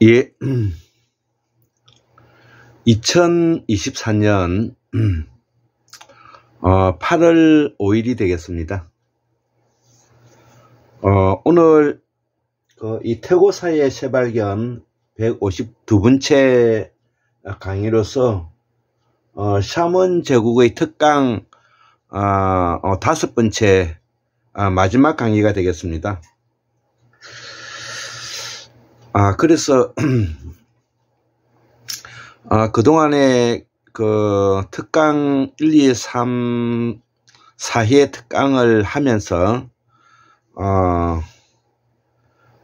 예, 2024년 8월 5일이 되겠습니다. 오늘 이 태고사의 새발견 152번째 강의로서 샤먼 제국의 특강 5번째 마지막 강의가 되겠습니다. 그래서 그동안에 그 특강 1, 2, 3, 4회 특강을 하면서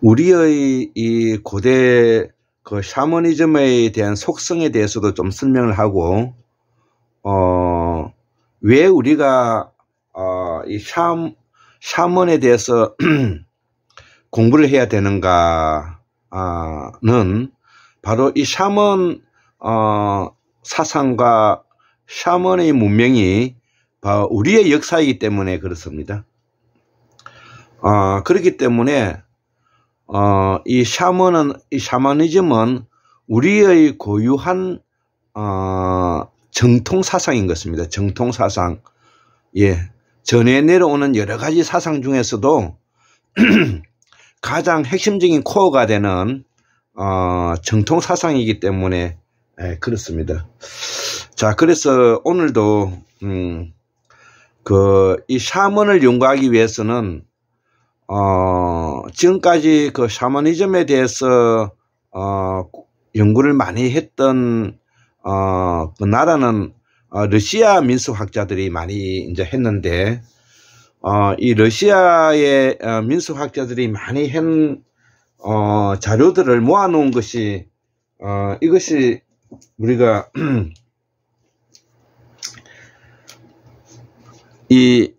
우리의 이 고대 그 샤머니즘에 대한 속성에 대해서도 좀 설명을 하고 왜 우리가 이 샤먼에 대해서 공부를 해야 되는가는 바로 이 샤먼 사상과 샤먼의 문명이 바로 우리의 역사이기 때문에 그렇습니다. 그렇기 때문에 이 샤머니즘은 우리의 고유한 정통 사상인 것입니다. 정통 사상. 예. 전해 내려오는 여러 가지 사상 중에서도 가장 핵심적인 코어가 되는 정통 사상이기 때문에 그렇습니다. 자, 그래서 오늘도 이 샤먼을 연구하기 위해서는 지금까지 그 샤머니즘에 대해서 연구를 많이 했던 그 나라는 러시아 민수학자들이 많이 이제 했는데 이 러시아의 민수학자들이 많이 한 자료들을 모아놓은 것이 이것이 우리가 이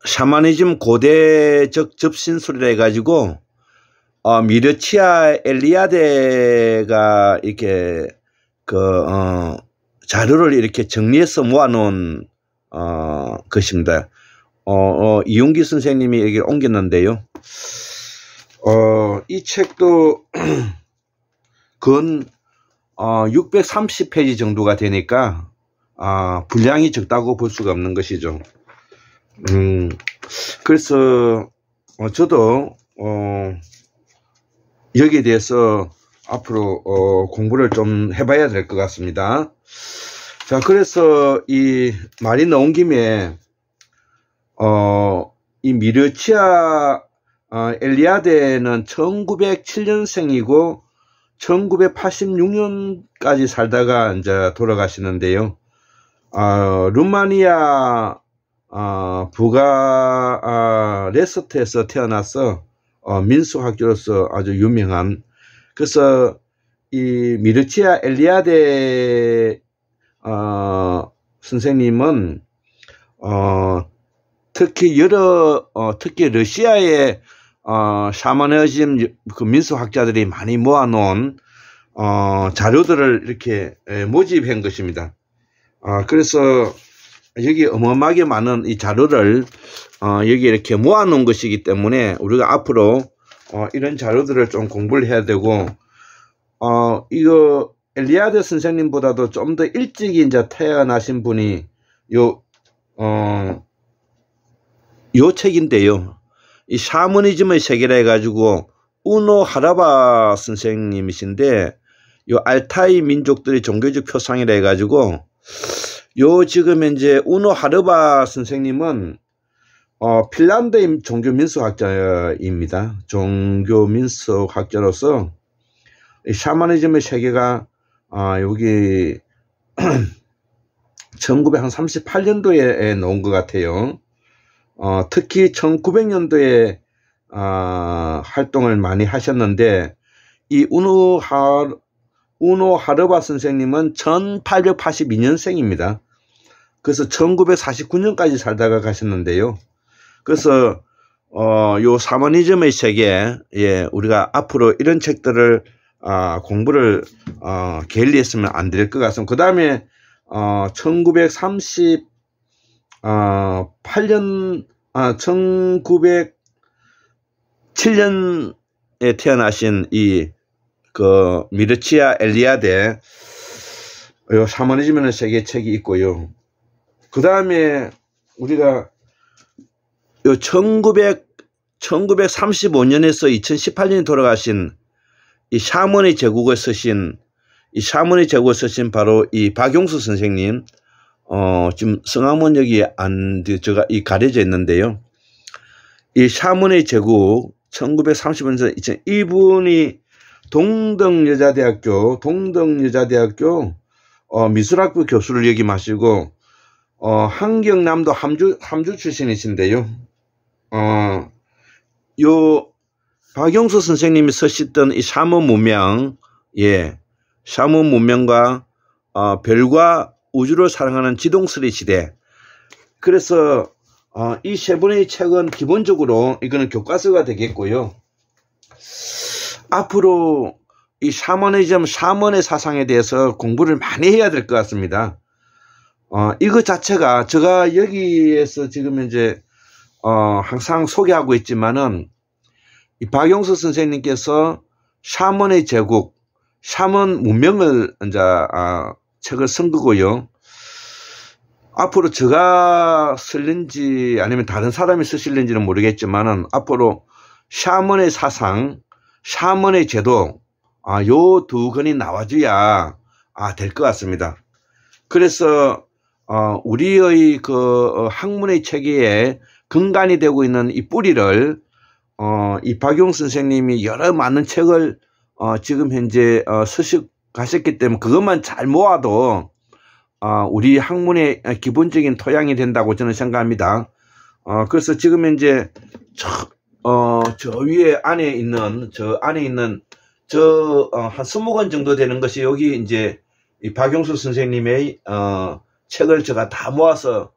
샤머니즘 고대적 접신술이라 해가지고 미르치아 엘리아데가 이렇게 자료를 이렇게 정리해서 모아놓은 것입니다. 이용기 선생님이 여기를 옮겼는데요. 이 책도 건 630페이지 정도가 되니까 분량이 적다고 볼 수가 없는 것이죠. 그래서 저도 여기에 대해서 앞으로 공부를 좀 해봐야 될 것 같습니다. 자, 그래서 이 말이 나온 김에 이 미르치아 엘리아데는 1907년생이고 1986년까지 살다가 이제 돌아가시는데요. 루마니아 부가레스트에서 태어나서 민수학자로서 아주 유명한, 그래서 이 미르치아 엘리아데 선생님은 특히 특히 러시아의 샤머니즘 그 민수학자들이 많이 모아놓은 자료들을 이렇게 모집한 것입니다. 그래서 여기 어마어마하게 많은 이 자료를 여기 이렇게 모아놓은 것이기 때문에 우리가 앞으로 이런 자료들을 좀 공부를 해야 되고 이거 엘리아데 선생님보다도 좀 더 일찍 이제 태어나신 분이 요 책인데요. 이 샤머니즘의 세계라 해가지고 우노 하라바 선생님이신데 요 알타이 민족들의 종교적 표상이라 해가지고 요 지금 이제 우노 하르바 선생님은 핀란드의 종교민수학자입니다. 종교민수학자로서 이 샤머니즘의 세계가 여기 1938년도에 나온 것 같아요. 특히 1900년도에 활동을 많이 하셨는데 이 우노 하르바 선생님은 1882년생입니다. 그래서 1949년까지 살다가 가셨는데요. 그래서 요 샤머니즘의 세계, 예, 우리가 앞으로 이런 책들을 공부를 게을리했으면 안 될 것 같습니다. 그 다음에 1908년 1907년에 태어나신 이 그 미르치아 엘리아데 요 샤머니즘이라는 세계 책이 있고요. 그 다음에 우리가 요 1935년에서 2018년에 돌아가신 이 샤머니 제국을 쓰신 바로 이 박용수 선생님, 지금 성함은 여기 제가 가려져 있는데요. 이 샤머니 제국 1935년에서 2000, 이분이 동덕여자대학교 미술학부 교수를 역임하시고 한경남도 함주 출신이신데요. 요 박용수 선생님이 쓰셨던 이 샤먼 문명, 샤먼 문명과 별과 우주를 사랑하는 지동설의 시대. 그래서 이 세 분의 책은 기본적으로 이거는 교과서가 되겠고요. 앞으로 이 샤머니즘, 샤먼의 사상에 대해서 공부를 많이 해야 될 것 같습니다. 이거 자체가 제가 여기에서 지금 이제 항상 소개하고 있지만은 이 박용수 선생님께서 샤먼의 제국, 샤먼 문명을 이제 책을 쓴 거고요. 앞으로 제가 쓸는지 아니면 다른 사람이 쓰실는지는 모르겠지만은 앞으로 샤먼의 사상, 샤먼의 제도, 요 두 권이 나와줘야 될 것 같습니다. 그래서 우리의 그 학문의 체계에 근간이 되고 있는 이 뿌리를 이 박용수 선생님이 여러 많은 책을 지금 현재 가셨기 때문에 그것만 잘 모아도 우리 학문의 기본적인 토양이 된다고 저는 생각합니다. 그래서 지금 현재 저 위에 안에 있는 한 20권 정도 되는 것이 여기 이제 이 박용수 선생님의 책을 제가 다 모아서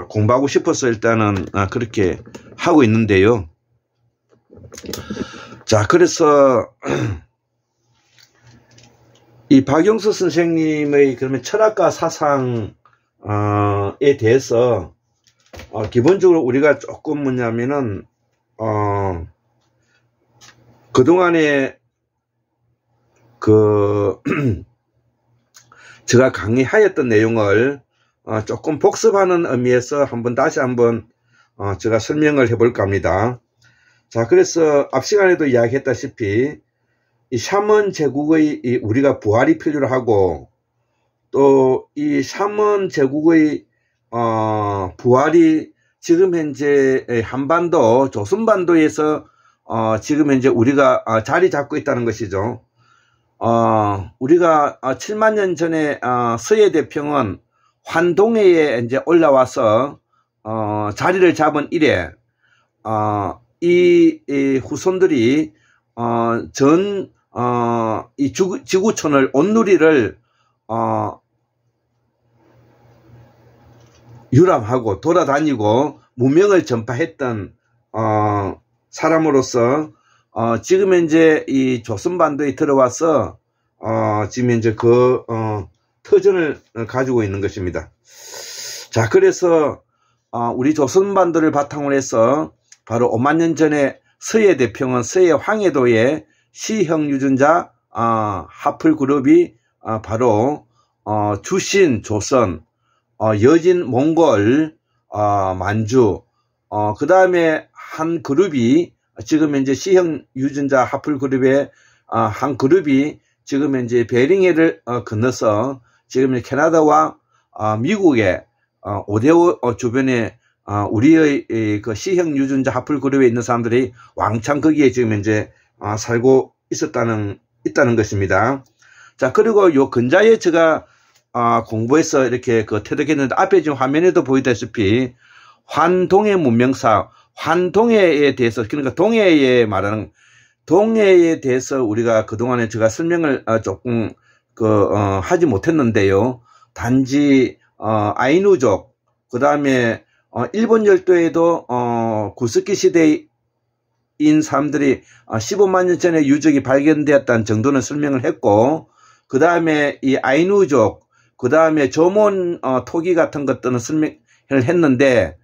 공부하고 싶어서 일단은 그렇게 하고 있는데요. 자, 그래서 이 박용수 선생님의 그러면 철학과 사상에 대해서 기본적으로 우리가 조금 뭐냐면은 그동안에 제가 강의하였던 내용을 조금 복습하는 의미에서 다시 한번 제가 설명을 해볼까 합니다. 자, 그래서 앞 시간에도 이야기했다시피 이 샤먼 제국의 우리가 부활이 필요로 하고 또 이 샤먼 제국의 부활이 지금 현재 한반도 조선반도에서 지금 현재 우리가 자리 잡고 있다는 것이죠. 우리가 7만 년 전에 서해대평은 환동해에 이제 올라와서 자리를 잡은 이래 이 후손들이 이 지구촌을 온누리를 유람하고 돌아다니고 문명을 전파했던 사람으로서 지금 현재 이 조선반도에 들어와서 지금 현재 그 터전을 가지고 있는 것입니다. 자, 그래서 우리 조선반도를 바탕으로 해서 바로 5만 년 전에 서해대평원 서해 황해도에 시형 유전자 하플 그룹이 바로 주신 조선, 여진 몽골, 만주, 그 다음에 한 그룹이 지금 현재 시형 유전자 하플 그룹의 한 그룹이 지금 현재 베링해를 건너서 지금 캐나다와 미국의 오데오 주변에 우리의 그 시형 유전자 하플 그룹에 있는 사람들이 왕창 거기에 지금 현재 살고 있다는 것입니다. 자, 그리고 요 근자에 제가 공부해서 이렇게 터득했는데 앞에 지금 화면에도 보이다시피 환동해 문명사, 환동해에 대해서, 그러니까 동해에 말하는 동해에 대해서 우리가 그동안에 제가 설명을 조금 하지 못했는데요. 단지 아이누족, 그 다음에 일본 열도에도 구스키 시대인 사람들이 15만 년 전에 유적이 발견되었다는 정도는 설명을 했고, 그 다음에 이 아이누족, 그 다음에 조몬 토기 같은 것들은 설명을 했는데,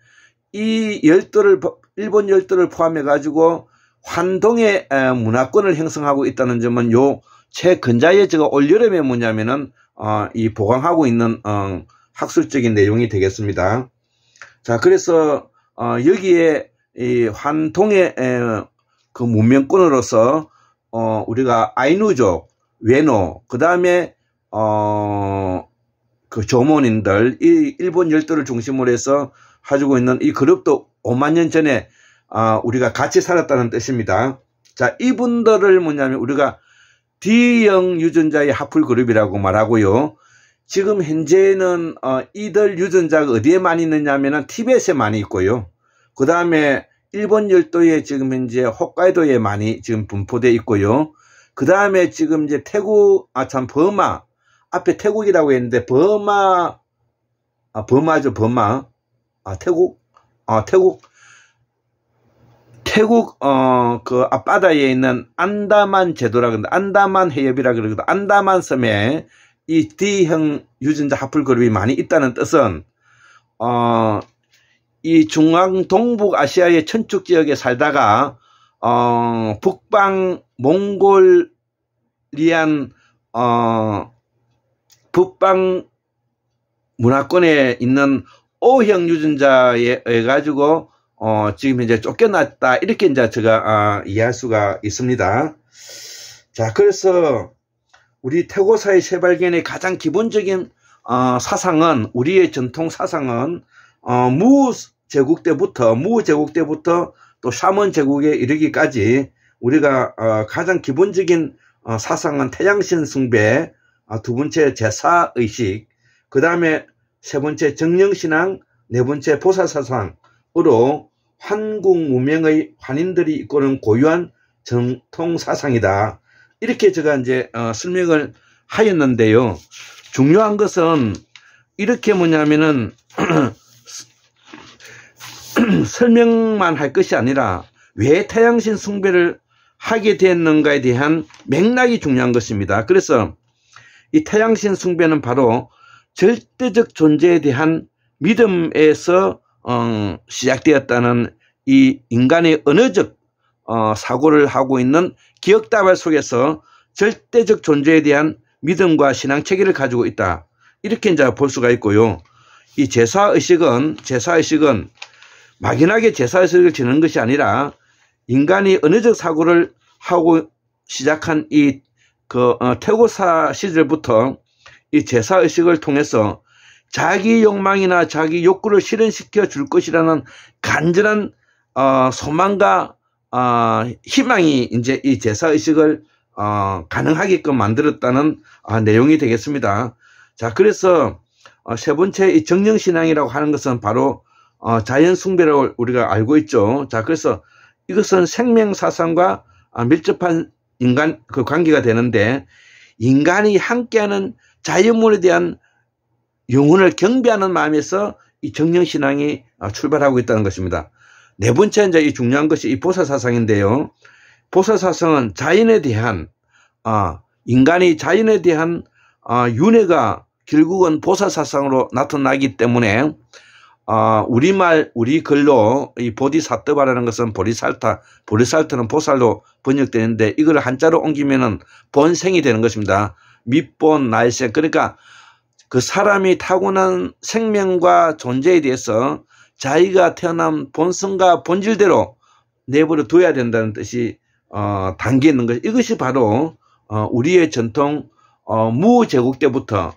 이 열도를 일본 열도를 포함해 가지고 환동의 문화권을 형성하고 있다는 점은 요 최근자에 제가 올여름에 뭐냐면은 이 보강하고 있는 학술적인 내용이 되겠습니다. 자, 그래서 여기에 이 환동의 그 문명권으로서 우리가 아이누족, 외노, 그 다음에 그 조몬인들, 이 일본 열도를 중심으로 해서 가지고 있는 이 그룹도 5만 년 전에 우리가 같이 살았다는 뜻입니다. 자, 이분들을 뭐냐면 우리가 D형 유전자의 하풀 그룹이라고 말하고요. 지금 현재는 이들 유전자가 어디에 많이 있느냐면은 티벳에 많이 있고요. 그 다음에 일본 열도에 지금 현재 홋카이도에 많이 지금 분포되어 있고요. 그 다음에 지금 이제 태국, 버마. 앞에 태국이라고 했는데, 버마죠, 버마. 태국, 그 앞바다에 있는 안다만 제도라 그러는데, 안다만 해협이라 그러거든. 안다만 섬에 이 D형 유전자 하풀 그룹이 많이 있다는 뜻은, 이 중앙 동북 아시아의 천축 지역에 살다가 북방 몽골리안 북방 문화권에 있는 O형 유전자에 의해 가지고 지금 이제 쫓겨났다 이렇게 이제 제가 이해할 수가 있습니다. 자, 그래서 우리 태고사의 재발견의 가장 기본적인 사상은 우리의 전통 사상은 무 제국 때부터 또 샤먼 제국에 이르기까지 우리가 가장 기본적인 사상은 태양신 숭배, 두 번째 제사의식, 그 다음에 세 번째 정령신앙, 네 번째 보살사상으로 한국 문명의 환인들이 이끄는 고유한 정통 사상이다. 이렇게 제가 이제 설명을 하였는데요. 중요한 것은 이렇게 뭐냐면은 설명만 할 것이 아니라 왜 태양신 숭배를 하게 됐는가에 대한 맥락이 중요한 것입니다. 그래서 이 태양신 숭배는 바로 절대적 존재에 대한 믿음에서 시작되었다는 이 인간의 언어적 사고를 하고 있는 기억다발 속에서 절대적 존재에 대한 믿음과 신앙체계를 가지고 있다. 이렇게 이제 볼 수가 있고요. 이 제사의식은 막연하게 제사의식을 지는 것이 아니라 인간이 언어적 사고를 하고 시작한 이 태고사 시절부터 이 제사의식을 통해서 자기 욕망이나 자기 욕구를 실현시켜 줄 것이라는 간절한 소망과 희망이 이제 이 제사의식을 가능하게끔 만들었다는 내용이 되겠습니다. 자, 그래서 세 번째 이 정령신앙이라고 하는 것은 바로 자연 숭배라고 우리가 알고 있죠. 자, 그래서 이것은 생명사상과 밀접한 인간 그 관계가 되는데, 인간이 함께하는 자연물에 대한 영혼을 경배하는 마음에서 이 정령신앙이 출발하고 있다는 것입니다. 네 번째 이제 이 중요한 것이 이 보살사상인데요. 보살사상은 자연에 대한 인간이 자연에 대한 윤회가 결국은 보살사상으로 나타나기 때문에 우리 글로 이 보디사트바라는 것은 보리살타는 보살로 번역되는데 이걸 한자로 옮기면은 본생이 되는 것입니다. 밑본 날생, 그러니까 그 사람이 타고난 생명과 존재에 대해서 자기가 태어난 본성과 본질대로 내버려 둬야 된다는 뜻이 담겨 있는 것. 이것이 바로 우리의 전통 무제국 때부터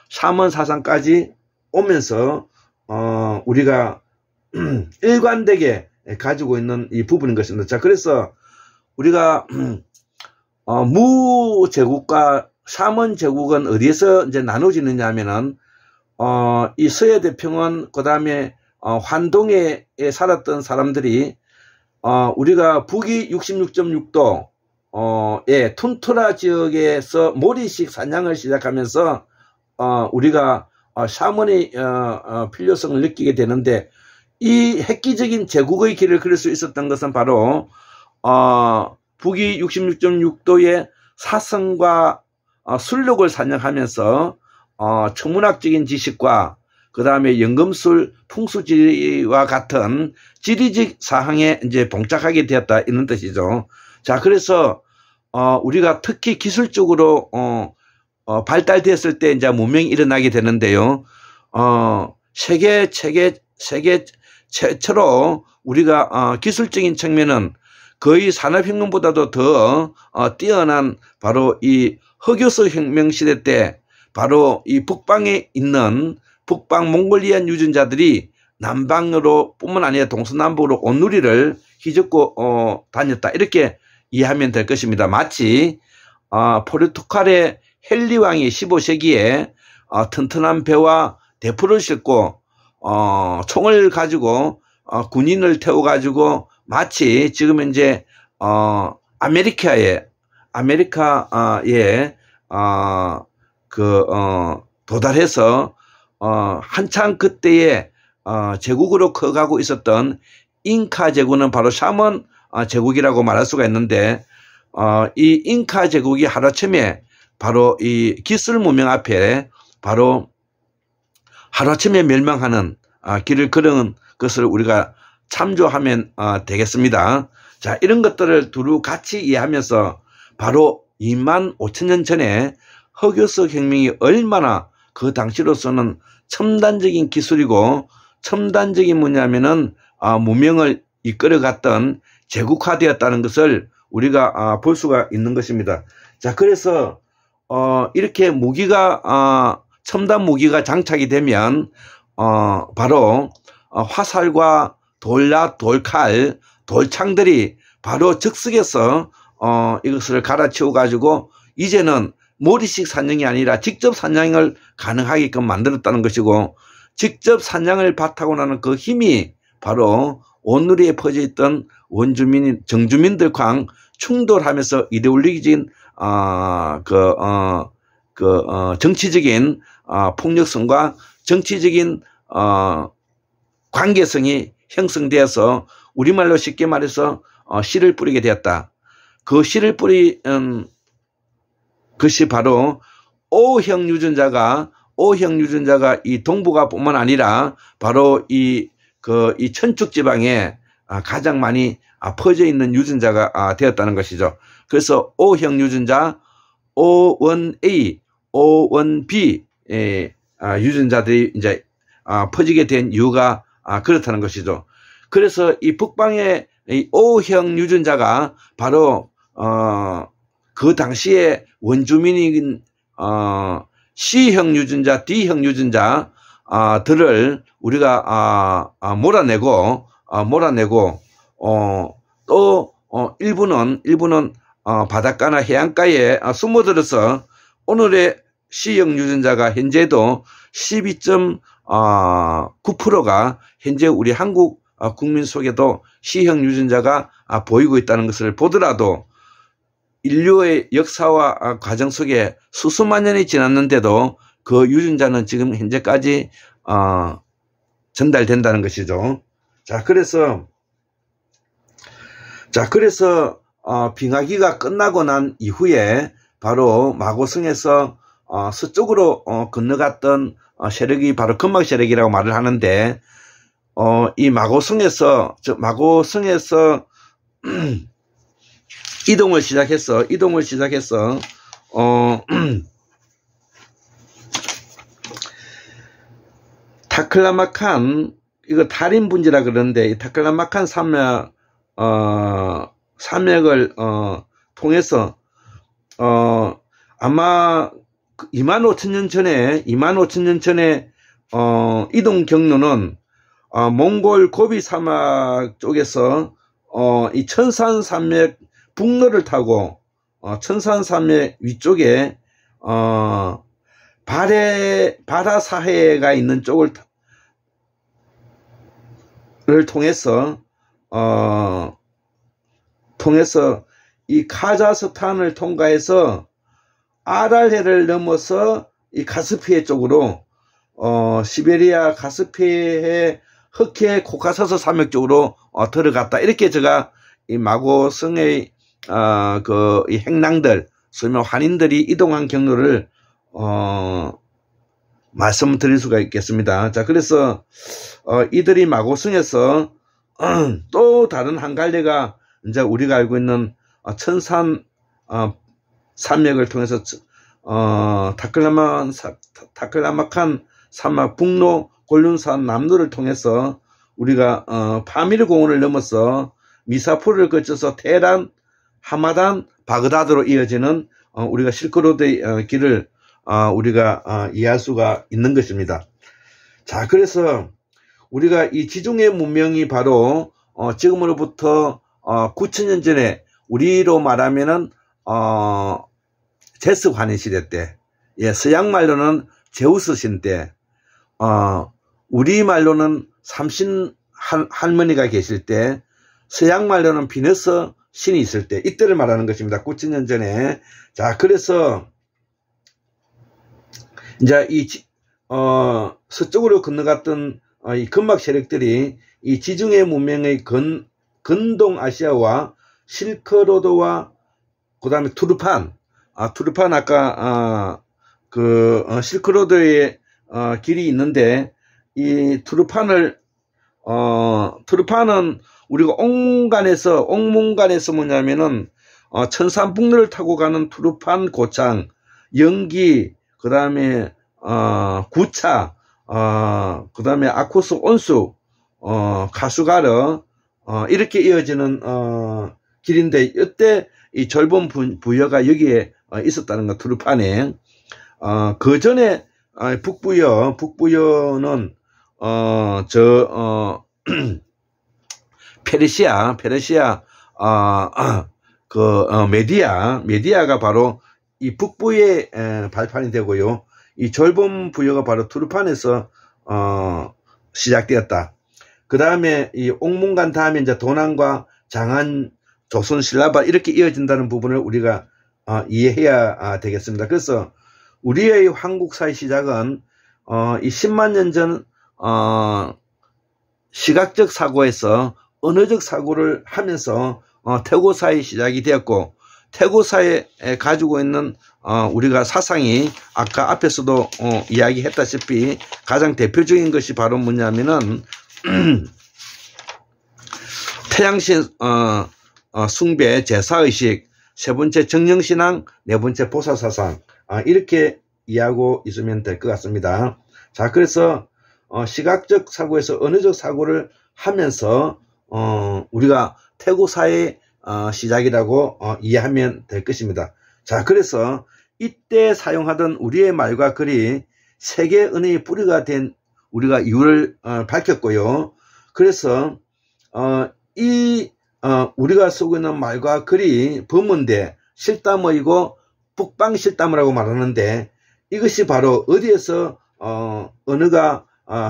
샤먼 사상까지 오면서 우리가 일관되게 가지고 있는 이 부분인 것입니다. 자, 그래서 우리가 무제국과 샤먼 제국은 어디에서 이제 나눠지느냐 하면은 이 서해대평원 그다음에 환동에 살았던 사람들이 우리가 북위 66.6도 툰투라 지역에서 모리식 사냥을 시작하면서 우리가 샤먼의 필요성을 느끼게 되는데, 이 획기적인 제국의 길을 걸을 수 있었던 것은 바로 북위 66.6도의 사성과 술록을 사냥하면서 천문학적인 지식과 그 다음에 연금술 풍수지리와 같은 지리적 사항에 이제 봉착하게 되었다 이런 뜻이죠. 자, 그래서 우리가 특히 기술적으로 발달됐을 때 이제 문명이 일어나게 되는데요. 세계 최초로 우리가 기술적인 측면은 거의 산업혁명보다도 더 뛰어난 바로 이 흑요석 혁명 시대 때 바로 이 북방에 있는 북방 몽골리안 유전자들이 남방으로 뿐만 아니라 동서남북으로 온누리를 휘젓고 다녔다 이렇게 이해하면 될 것입니다. 마치 포르투갈의 헨리 왕이 15세기에 튼튼한 배와 대포를 싣고 총을 가지고 군인을 태워가지고 마치 지금 이제 아메리카에 도달해서 한창 그때에 제국으로 커가고 있었던 잉카 제국은 바로 샤먼 제국이라고 말할 수가 있는데 이 잉카 제국이 하루아침에 바로 이 기술 문명 앞에 바로 하루아침에 멸망하는 길을 걸은 것을 우리가 참조하면 되겠습니다. 자, 이런 것들을 두루 같이 이해하면서 바로 25,000년 전에 흑요석 혁명이 얼마나 그 당시로서는 첨단적인 기술이고 첨단적인 뭐냐면은 문명을 이끌어갔던 제국화되었다는 것을 우리가 볼 수가 있는 것입니다. 자, 그래서 이렇게 무기가 첨단 무기가 장착이 되면 바로 화살과 돌락, 돌칼, 돌창들이 바로 즉석에서 이것을 갈아치워 가지고 이제는 모리식 사냥이 아니라 직접 사냥을 가능하게끔 만들었다는 것이고, 직접 사냥을 바타고 나는 그 힘이 바로 온누리에 퍼져 있던 원주민, 정주민들과 충돌하면서 이데올로기적인 정치적인 폭력성과 정치적인 관계성이 형성되어서 우리말로 쉽게 말해서 씨를 뿌리게 되었다. 그 씨를 뿌린 것이 바로 O형 유전자가 이 동북아뿐만 아니라 바로 이 천축 지방에 가장 많이 퍼져 있는 유전자가 되었다는 것이죠. 그래서 O형 유전자, O1A, O1B 유전자들이 이제 퍼지게 된 이유가 그렇다는 것이죠. 그래서 이 북방의 이 O형 유전자가 바로 그 당시에 원주민인 C형 유전자, D형 유전자들을 우리가 몰아내고 또 일부는 바닷가나 해안가에 숨어들어서 오늘의 C형 유전자가 현재도 12.9%가 현재 우리 한국 국민 속에도 C형 유전자가 보이고 있다는 것을 보더라도 인류의 역사와 과정 속에 수수만 년이 지났는데도 그 유전자는 지금 현재까지 전달된다는 것이죠. 자, 그래서 빙하기가 끝나고 난 이후에 바로 마고성에서 서쪽으로 건너갔던 세력이 바로 금막 세력이라고 말을 하는데, 이 마고성에서 이동을 시작해서 타클라마칸, 이거 달인분지라 그러는데, 이 타클라마칸 산맥을 통해서 아마 25,000년 전에 이동 경로는 몽골 고비 사막 쪽에서 이 천산산맥 북로를 타고 천산산맥 위쪽에 바라사해가 있는 쪽을 통해서 이 카자흐스탄을 통과해서 아랄해를 넘어서 이 카스피해 쪽으로 시베리아 카스피해 흑해 코카서스 산맥 쪽으로 들어갔다. 이렇게 제가 이 마고성의 이 행랑들, 소위 환인들이 이동한 경로를 말씀드릴 수가 있겠습니다. 자, 그래서 이들이 마고성에서 또 다른 한 갈래가 이제 우리가 알고 있는 천산 산맥을 통해서 타클라마칸 사막 북로 골륜산 남로를 통해서 우리가 파미르 공원을 넘어서 미사푸르를 거쳐서 테헤란, 하마단, 바그다드로 이어지는 우리가 실크로드의 길을 우리가 이해할 수가 있는 것입니다. 자, 그래서 우리가 이 지중해 문명이 바로 지금으로부터 9,000년 전에 우리로 말하면은 제스 환희 시대 때, 예, 서양 말로는 제우스 신 때, 우리 말로는 삼신 할머니가 계실 때, 서양 말로는 비너스 신이 있을 때, 이때를 말하는 것입니다. 9,000년 전에. 자, 그래서 이제 서쪽으로 건너갔던 이 근막 세력들이 이 지중해 문명의 근동 아시아와 실크로드와 그 다음에 투르판 아까 실크로드의 길이 있는데, 이 투르판은 우리가 옥문간에서 뭐냐면은 천산북로를 타고 가는 투르판 고창, 영기, 그 다음에 구차, 그 다음에 아코스 온수, 카수가르, 이렇게 이어지는 길인데, 이때 이 절본 부여가 여기에 있었다는 것, 투르판에. 그 전에 북부여는 페르시아 메디아가 바로 이 북부의 발판이 되고요. 이 절본 부여가 바로 투르판에서 시작되었다. 그 다음에 이 옥문간 다음에 이제 도난과 장안, 조선, 신라발 이렇게 이어진다는 부분을 우리가 이해해야 되겠습니다. 그래서 우리의 한국사의 시작은 이 10만 년 전 시각적 사고에서 언어적 사고를 하면서 태고사의 시작이 되었고, 태고사에 가지고 있는 우리가 사상이 아까 앞에서도 이야기했다시피 가장 대표적인 것이 바로 뭐냐면은 태양신 숭배, 제사의식, 세 번째 정령신앙, 네 번째 보살사상, 이렇게 이해하고 있으면 될 것 같습니다. 자, 그래서 시각적 사고에서 언어적 사고를 하면서 우리가 태고사의 시작이라고 이해하면 될 것입니다. 자, 그래서 이때 사용하던 우리의 말과 글이 세계 언어의 뿌리가 된 우리가 이유를 밝혔고요. 그래서 우리가 쓰고 있는 말과 글이 범언대 실담어이고 북방실담어라고 말하는데, 이것이 바로 어디에서 언어가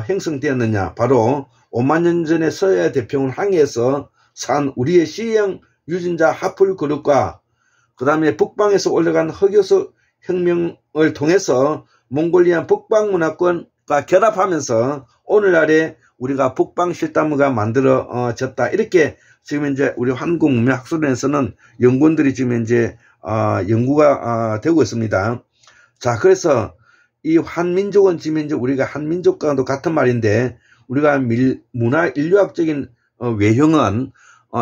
형성되었느냐, 바로 5만 년 전에 서야 대평원 항해에서 산 우리의 시형 유진자 하풀 그룹과 그 다음에 북방에서 올라간 흑요소 혁명을 통해서 몽골리안 북방 문화권과 결합하면서 오늘날에 우리가 북방 실담어가 만들어졌다. 이렇게 지금 이제 우리 한국문명학술원에서는 연구원들이 지금 이제 연구가 되고 있습니다. 자, 그래서 이 한민족은 지금 이제 우리가 한민족과도 같은 말인데, 우리가 문화 인류학적인 외형은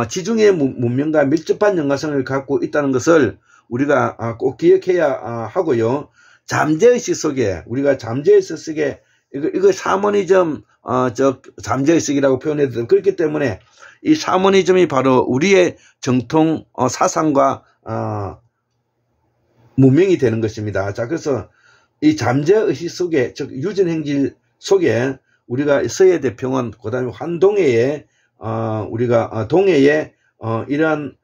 지중해 문명과 밀접한 연관성을 갖고 있다는 것을 우리가 꼭 기억해야 하고요. 잠재의식 속에, 우리가 잠재의식 속에 이거 샤머니즘 잠재의식이라고 표현해도 그렇기 때문에 이 샤머니즘이 바로 우리의 정통 사상과 문명이 되는 것입니다. 자, 그래서 이 잠재의식 속에, 즉 유전행질 속에 우리가 서해 대평원, 그 다음에 환동해에 우리가 동해에 이러한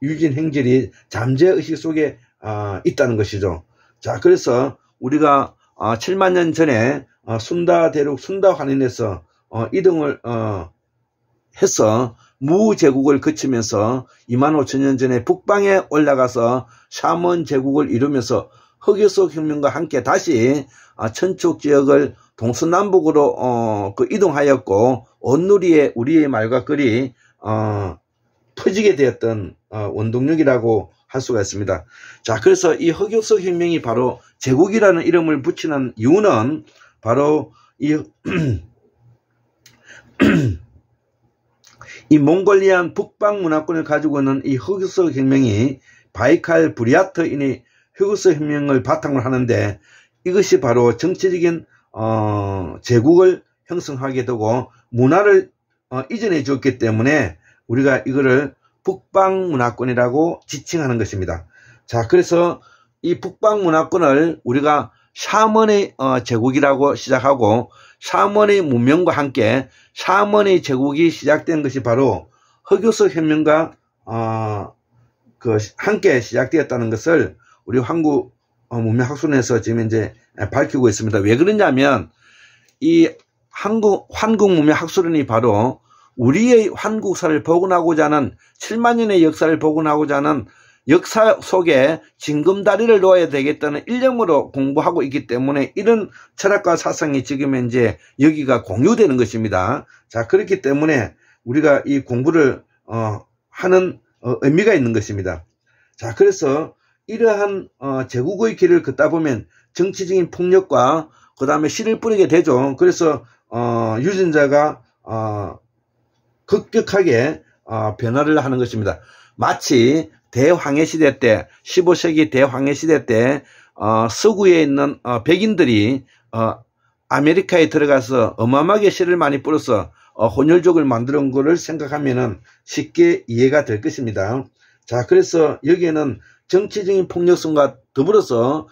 유전행질이 잠재의식 속에 있다는 것이죠. 자, 그래서 우리가 7만 년 전에 순다 대륙 순다 환인에서 이동을 해서 무 제국을 거치면서 25,000년 전에 북방에 올라가서 샤먼 제국을 이루면서 흑요소 혁명과 함께 다시 천축 지역을 동서남북으로 이동하였고, 온누리에 우리의 말과 글이 퍼지게 되었던 원동력이라고 할 수가 있습니다. 자, 그래서 이 흑요석 혁명이 바로 제국이라는 이름을 붙이는 이유는 바로 이 몽골리안 북방 문화권을 가지고 있는 이 흑요석 혁명이 바이칼 부리아트인의 흑요석 혁명을 바탕으로 하는데, 이것이 바로 정치적인 제국을 형성하게 되고 문화를 이전해 주었기 때문에 우리가 이거를 북방 문화권이라고 지칭하는 것입니다. 자, 그래서 이 북방 문화권을 우리가 샤먼의 제국이라고 시작하고, 샤먼의 문명과 함께 샤먼의 제국이 시작된 것이 바로 흑요석 혁명과 함께 시작되었다는 것을 우리 한국 문명학술원에서 지금 이제 밝히고 있습니다. 왜 그러냐면 이 한국 문명학술원이 바로 우리의 한국사를 복원하고자 하는 7만 년의 역사를 복원하고자 하는 역사 속에 징검다리를 놓아야 되겠다는 일념으로 공부하고 있기 때문에 이런 철학과 사상이 지금 이제 여기가 공유되는 것입니다. 자, 그렇기 때문에 우리가 이 공부를 하는 의미가 있는 것입니다. 자, 그래서 이러한 제국의 길을 걷다 보면 정치적인 폭력과 그 다음에 씨를 뿌리게 되죠. 그래서 유전자가 급격하게 변화를 하는 것입니다. 마치 대황해시대 때, 15세기 대황해시대 때 서구에 있는 백인들이 아메리카에 들어가서 어마어마하게 씨를 많이 뿌려서 혼혈족을 만드는 것을 생각하면은 쉽게 이해가 될 것입니다. 자, 그래서 여기에는 정치적인 폭력성과 더불어서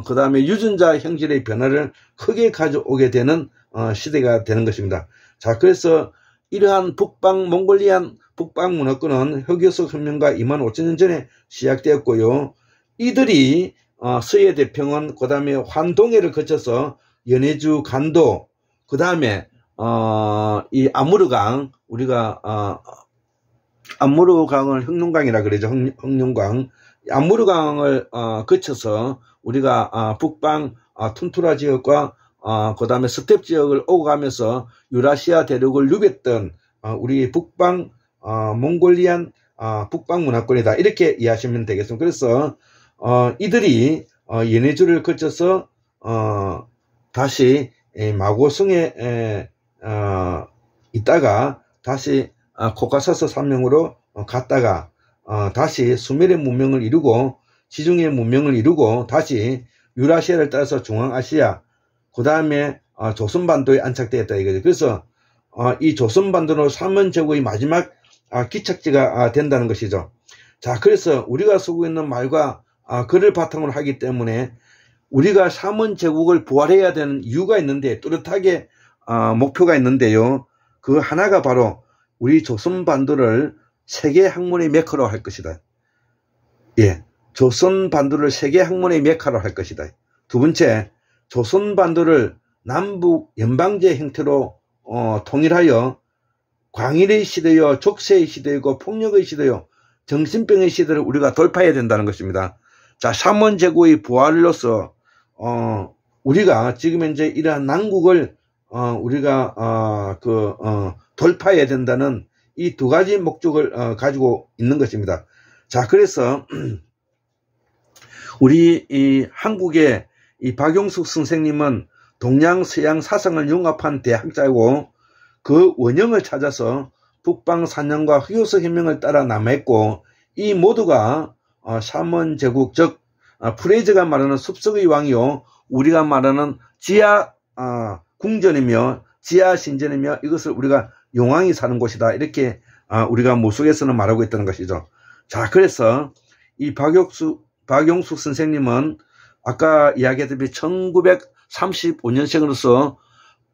그 다음에 유전자 형질의 변화를 크게 가져오게 되는 시대가 되는 것입니다. 자, 그래서 이러한 몽골리안 북방 문화권은 흑요석 혁명과 25,000년 전에 시작되었고요. 이들이 서해 대평원, 그 다음에 환동해를 거쳐서 연해주, 간도, 그 다음에 이 아무르강, 우리가 아무르강을 흑룡강이라 그러죠. 흑룡강. 아무르강을 거쳐서 우리가 북방 툰투라 지역과 그 다음에 스텝 지역을 오고 가면서 유라시아 대륙을 누볐던 우리 북방 몽골리안 북방 문화권이다, 이렇게 이해하시면 되겠습니다. 그래서 이들이 연해주를 거쳐서 다시 마고성에 있다가 다시 코카사스 산맥으로 갔다가 다시 수메르 문명을 이루고 지중해 문명을 이루고 다시 유라시아를 따라서 중앙아시아, 그 다음에 조선반도에 안착되었다 이거죠. 그래서 이 조선반도는 샤먼 제국의 마지막 기착지가 된다는 것이죠. 자, 그래서 우리가 쓰고 있는 말과 글을 바탕으로 하기 때문에 우리가 샤먼 제국을 부활해야 되는 이유가 있는데, 뚜렷하게 목표가 있는데요. 그 하나가 바로 우리 조선반도를 세계 학문의 메카로 할 것이다. 예, 조선반도를 세계 학문의 메카로 할 것이다. 두 번째, 조선반도를 남북 연방제 형태로 통일하여 광일의 시대요, 족쇄의 시대이고 폭력의 시대요, 정신병의 시대를 우리가 돌파해야 된다는 것입니다. 자, 샤먼 제국의 부활로서 우리가 지금 현재 이러한 난국을 우리가 돌파해야 된다는 이 두 가지 목적을 가지고 있는 것입니다. 자, 그래서 우리 이 한국의 이 박용숙 선생님은 동양 서양 사상을 융합한 대학자이고, 그 원형을 찾아서 북방 산영과 흑요석 혁명을 따라 남아있고, 이 모두가 샤먼 제국, 즉 프레이즈가 말하는 숲속의 왕이요, 우리가 말하는 지하 궁전이며 지하 신전이며 이것을 우리가 용왕이 사는 곳이다, 이렇게 우리가 무속에서는 말하고 있다는 것이죠. 자, 그래서 이 박용숙 선생님은 아까 이야기했듯이 1935년생으로서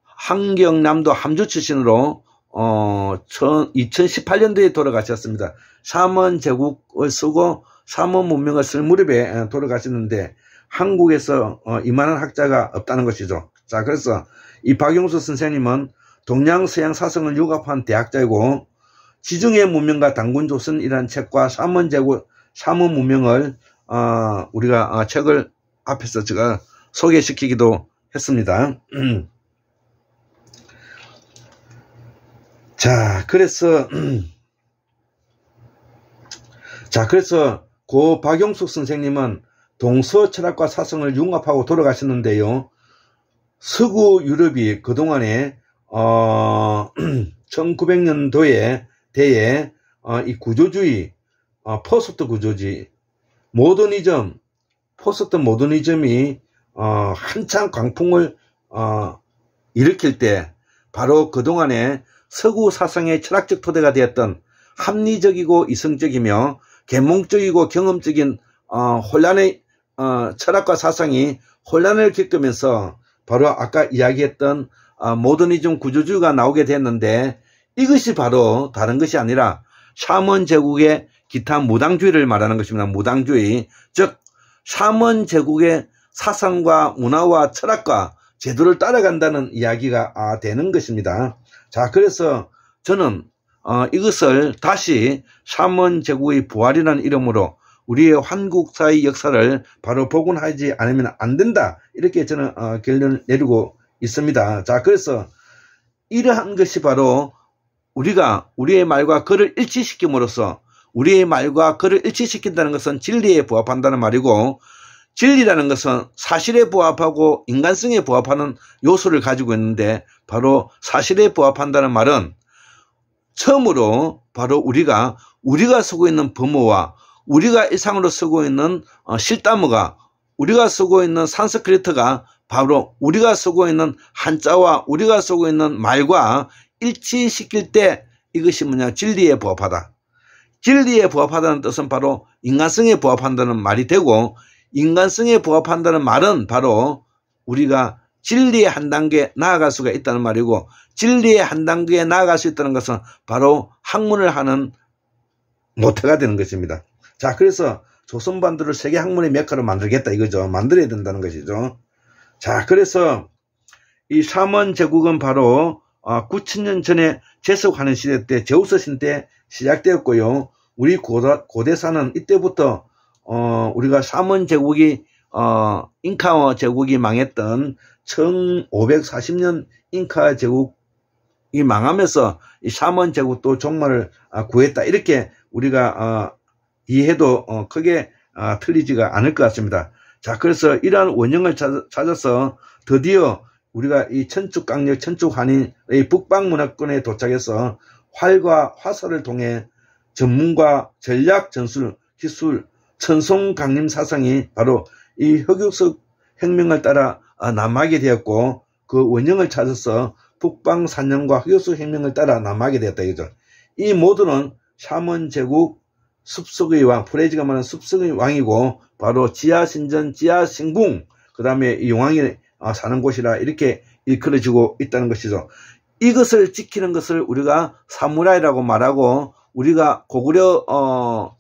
한경남도 함주 출신으로 2018년도에 돌아가셨습니다. 샤먼 제국을 쓰고 샤먼 문명을 쓸 무렵에 돌아가셨는데 한국에서 이만한 학자가 없다는 것이죠. 자, 그래서 이 박용수 선생님은 동양서양 사상을 융합한 대학자이고, 지중해 문명과 단군조선이라는 책과 샤먼 제국, 샤먼 문명을 우리가 책을 앞에서 제가 소개시키기도 했습니다. 자, 그래서 고 박용숙 선생님은 동서 철학과 사상을 융합하고 돌아가셨는데요. 서구 유럽이 그동안에 1900년도에 대에 이 구조주의, 포스트 구조주의, 모더니즘, 포스트 모더니즘이 한창 광풍을 일으킬 때 바로 그동안에 서구 사상의 철학적 토대가 되었던 합리적이고 이성적이며 계몽적이고 경험적인 혼란의 철학과 사상이 혼란을 겪으면서 바로 아까 이야기했던 모더니즘 구조주의가 나오게 됐는데, 이것이 바로 다른 것이 아니라 샤먼 제국의 기타 무당주의를 말하는 것입니다. 무당주의, 즉 샤먼 제국의 사상과 문화와 철학과 제도를 따라간다는 이야기가 되는 것입니다. 자, 그래서 저는 이것을 다시 샤먼 제국의 부활이라는 이름으로 우리의 한국사의 역사를 바로 복원하지 않으면 안 된다, 이렇게 저는 결론을 내리고 있습니다. 자, 그래서 이러한 것이 바로 우리가 우리의 말과 글을 일치시킴으로써, 우리의 말과 글을 일치시킨다는 것은 진리에 부합한다는 말이고, 진리라는 것은 사실에 부합하고 인간성에 부합하는 요소를 가지고 있는데, 바로 사실에 부합한다는 말은 처음으로 바로 우리가 쓰고 있는 범어와 우리가 일상으로 쓰고 있는 실담어가, 우리가 쓰고 있는 산스크리트가 바로 우리가 쓰고 있는 한자와 우리가 쓰고 있는 말과 일치시킬 때 이것이 뭐냐, 진리에 부합하다. 진리에 부합하다는 뜻은 바로 인간성에 부합한다는 말이 되고, 인간성에 부합한다는 말은 바로 우리가 진리의 한 단계 나아갈 수가 있다는 말이고, 진리의 한 단계에 나아갈 수 있다는 것은 바로 학문을 하는 모태가 되는 것입니다. 자, 그래서 조선반도를 세계 학문의 메카로 만들겠다 이거죠. 만들어야 된다는 것이죠. 자, 그래서 이 샤먼 제국은 바로 9,000년 전에 제석하는 시대 때, 제우스 신 때 시작되었고요. 우리 고대사는 이때부터 우리가 샤먼 제국이 잉카 제국이 망했던 1540년 잉카 제국이 망하면서 이 샤먼 제국도 종말을 구했다, 이렇게 우리가 이해도 크게 틀리지가 않을 것 같습니다. 자, 그래서 이러한 원형을 찾아서 드디어 우리가 이 천축강력 천축한인의 북방문화권에 도착해서 활과 화살을 통해 전문가, 전략, 전술, 기술, 천송강림 사상이 바로 이 흑역석 혁명을 따라 남하게 되었고, 그 원형을 찾아서 북방산령과 흑역석 혁명을 따라 남하게 되었다 이거죠. 이 모두는 샤먼 제국 숲속의 왕, 프레이즈가 말하는 숲속의 왕이고, 바로 지하신전, 지하신궁, 그 다음에 이 용왕이 사는 곳이라 이렇게 일컬어지고 있다는 것이죠. 이것을 지키는 것을 우리가 사무라이라고 말하고, 우리가 고구려에서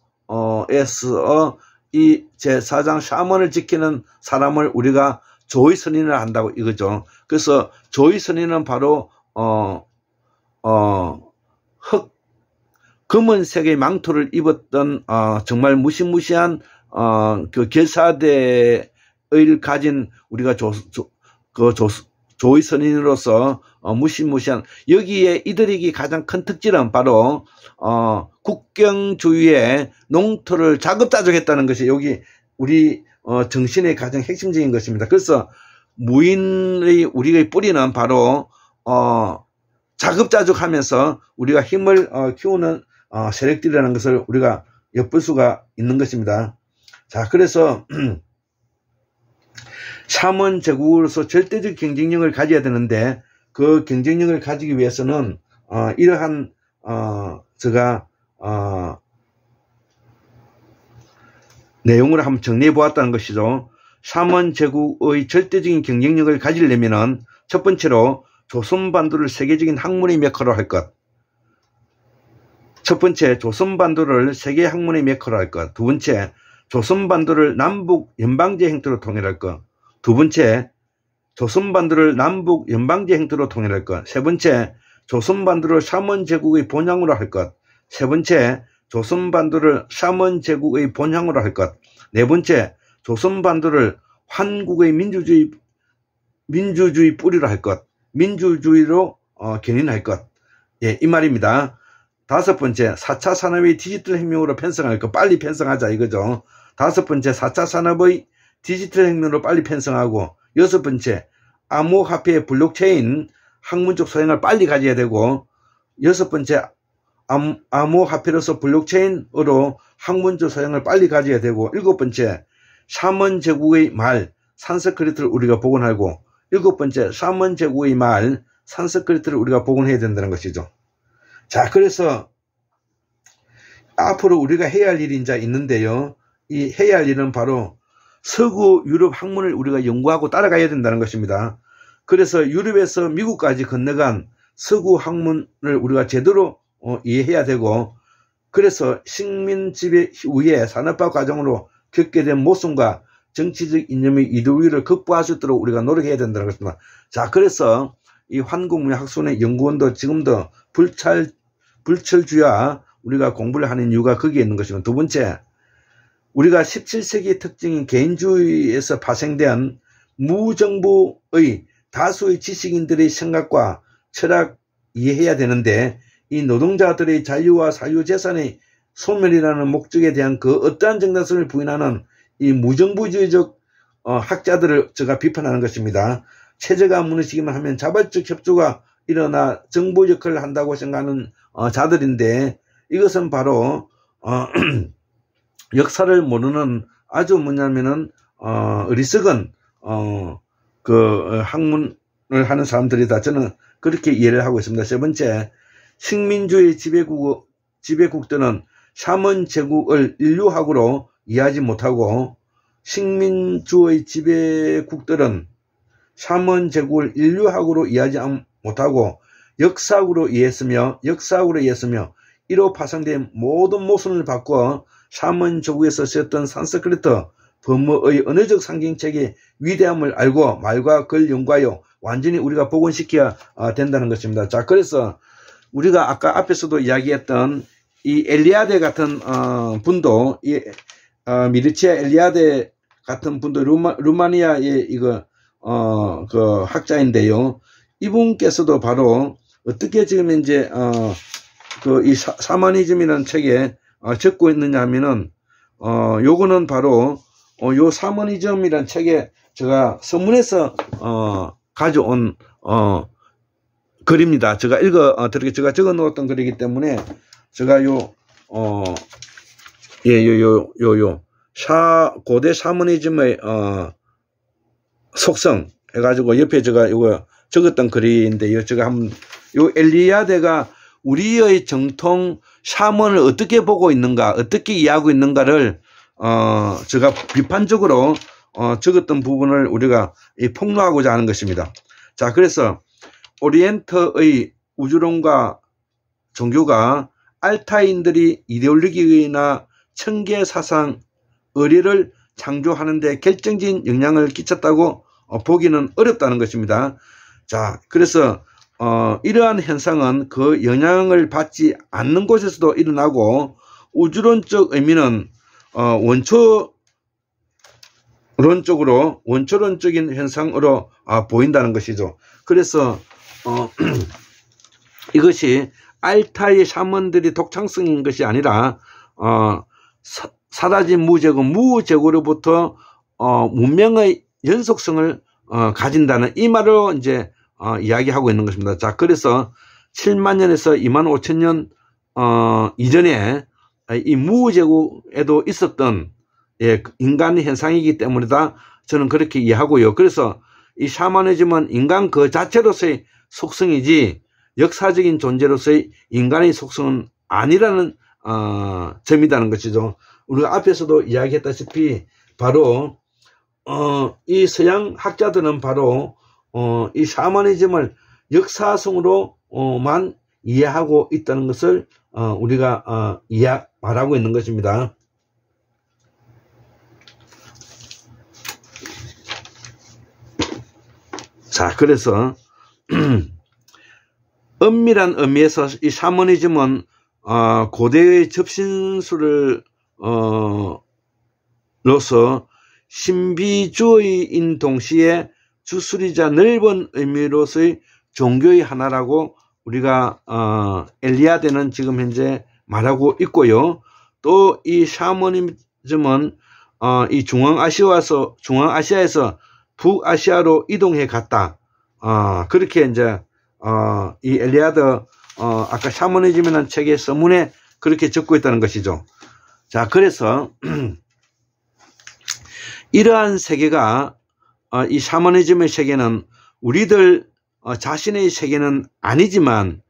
이 제4장 샤먼을 지키는 사람을 우리가 조의선인을 한다고 이거죠. 그래서 조의선인은 바로 검은색의 망토를 입었던 정말 무시무시한 그 결사대를 가진 우리가 조의선인으로서 무시무시한, 여기에 이들에게 가장 큰 특질은 바로 국경주의의 농토를 자급자족했다는 것이 여기 우리 정신의 가장 핵심적인 것입니다. 그래서 무인의 우리의 뿌리는 바로 자급자족하면서 우리가 힘을 키우는 세력들이라는 것을 우리가 엿볼 수가 있는 것입니다. 자, 그래서 샤먼 제국으로서 절대적 경쟁력을 가져야 되는데, 그 경쟁력을 가지기 위해서는 이러한 제가 내용을 한번 정리해 보았다는 것이죠. 샤먼 제국의 절대적인 경쟁력을 가지려면은 첫 번째로 조선반도를 세계적인 학문의 메카로 할 것. 첫 번째, 조선반도를 세계 학문의 메카로 할 것. 두 번째, 조선반도를 남북 연방제 행태로 통일할 것. 두 번째, 조선반도를 남북 연방제 행태로 통일할 것. 세 번째, 조선반도를 샤먼 제국의 본향으로 할 것. 세 번째, 조선반도를 샤먼 제국의 본향으로 할 것. 네 번째, 조선반도를 한국의 민주주의 뿌리로 할 것. 민주주의로 견인할 것. 예, 이 말입니다. 다섯 번째, 4차 산업의 디지털 혁명으로 편성할 거 빨리 편성하자 이거죠. 다섯 번째, 4차 산업의 디지털 혁명으로 빨리 편성하고, 여섯 번째, 암호화폐 블록체인 학문적 소양을 빨리 가져야 되고, 여섯 번째, 암호화폐로서 블록체인으로 학문적 소양을 빨리 가져야 되고, 일곱 번째, 샤먼 제국의 말 산스크리트를 우리가 복원하고, 일곱 번째, 샤먼 제국의 말 산스크리트를 우리가 복원해야 된다는 것이죠. 자, 그래서 앞으로 우리가 해야 할 일이 이제 있는데요. 이 해야 할 일은 바로 서구 유럽 학문을 우리가 연구하고 따라가야 된다는 것입니다. 그래서 유럽에서 미국까지 건너간 서구 학문을 우리가 제대로 이해해야 되고, 그래서 식민 지배 후에 산업화 과정으로 겪게 된 모순과 정치적 이념의 이데올기를 극복할 수 있도록 우리가 노력해야 된다는 것입니다. 자, 그래서 이 한국문학순회 연구원도 지금도 불철주야 우리가 공부를 하는 이유가 거기에 있는 것이고, 두 번째, 우리가 17세기의 특징인 개인주의에서 파생된 무정부의 다수의 지식인들의 생각과 철학 이해해야 되는데, 이 노동자들의 자유와 사유재산의 소멸이라는 목적에 대한 그 어떠한 정당성을 부인하는 이 무정부주의적 학자들을 제가 비판하는 것입니다. 체제가 무너지기만 하면 자발적 협조가 일어나 정보 역할을 한다고 생각하는 자들인데, 이것은 바로 역사를 모르는 아주 뭐냐면은 어리석은 그 학문을 하는 사람들이다. 저는 그렇게 이해를 하고 있습니다. 세 번째, 식민주의 지배국들은 샤먼 제국을 인류학으로 이해하지 못하고, 식민주의 지배국들은 샤먼 제국을 인류학으로 이해하지 못하고 역사학으로 이해했으며 이로 파생된 모든 모순을 바꿔 샤먼 제국에서 쓰였던 산스크리트 범어의 언어적 상징책의 위대함을 알고 말과 글 연구하여 완전히 우리가 복원시켜야 된다는 것입니다. 자, 그래서 우리가 아까 앞에서도 이야기했던 이 엘리아데 같은 분도, 이 미르치아 엘리아데 같은 분도 루마니아의 그 학자인데요. 이분께서도 바로 어떻게 지금 이제 이 샤머니즘이라는 책에 적고 있느냐 하면은 요거는 바로 요 샤머니즘이라는 책에 제가 선문에서 가져온 글입니다. 제가 제가 적어 놓았던 글이기 때문에 제가 고대 샤머니즘의 속성 해가지고 옆에 제가 이거 적었던 글인데요. 제가 요 엘리아데가 우리의 정통 샤먼을 어떻게 보고 있는가, 어떻게 이해하고 있는가를 제가 비판적으로 적었던 부분을 우리가 폭로하고자 하는 것입니다. 자, 그래서 오리엔트의 우주론과 종교가 알타인들이 이데올로기나 청계 사상 의리를 창조하는 데 결정적인 영향을 끼쳤다고 보기는 어렵다는 것입니다. 자, 그래서 이러한 현상은 그 영향을 받지 않는 곳에서도 일어나고, 우주론적 의미는 원초론적인 현상으로 보인다는 것이죠. 그래서 이것이 알타의 샤먼들이 독창성인 것이 아니라 사라진 무제고로부터 문명의 연속성을 가진다는 이 말로 이제 이야기하고 있는 것입니다. 자, 그래서 7만 년에서 2만 5천 년 이전에 이 무제국에도 있었던 인간의 현상이기 때문이다. 저는 그렇게 이해하고요. 그래서 이 샤머니즘은 인간 그 자체로서의 속성이지 역사적인 존재로서의 인간의 속성은 아니라는 점이라는 것이죠. 우리가 앞에서도 이야기했다시피 바로 이 서양 학자들은 바로 이 샤머니즘을 역사성으로만 이해하고 있다는 것을 우리가 말하고 있는 것입니다. 자, 그래서 엄밀한 의미에서 이 샤머니즘은 고대의 접신술을 로서 신비주의인 동시에 주술이자 넓은 의미로서의 종교의 하나라고 우리가 엘리아드는 지금 현재 말하고 있고요. 또 이 샤머니즘은 이 중앙아시아에서 북아시아로 이동해 갔다. 그렇게 이제 이 엘리아드 아까 샤머니즘이라는 책의 서문에 그렇게 적고 있다는 것이죠. 자, 그래서 이러한 세계가 이 샤머니즘의 세계는 우리들 자신의 세계는 아니지만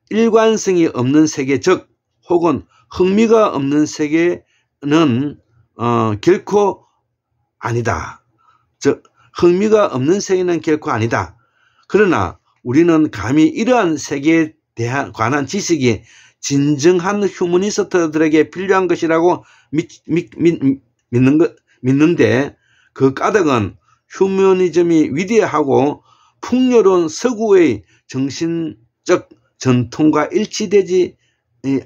일관성이 없는 세계, 즉 혹은 흥미가 없는 세계는 결코 아니다. 즉 흥미가 없는 세계는 결코 아니다. 그러나 우리는 감히 이러한 세계에 관한 지식이 진정한 휴머니스트들에게 필요한 것이라고 믿는데, 그 까닭은 휴머니즘이 위대하고 풍요로운 서구의 정신적 전통과 일치되지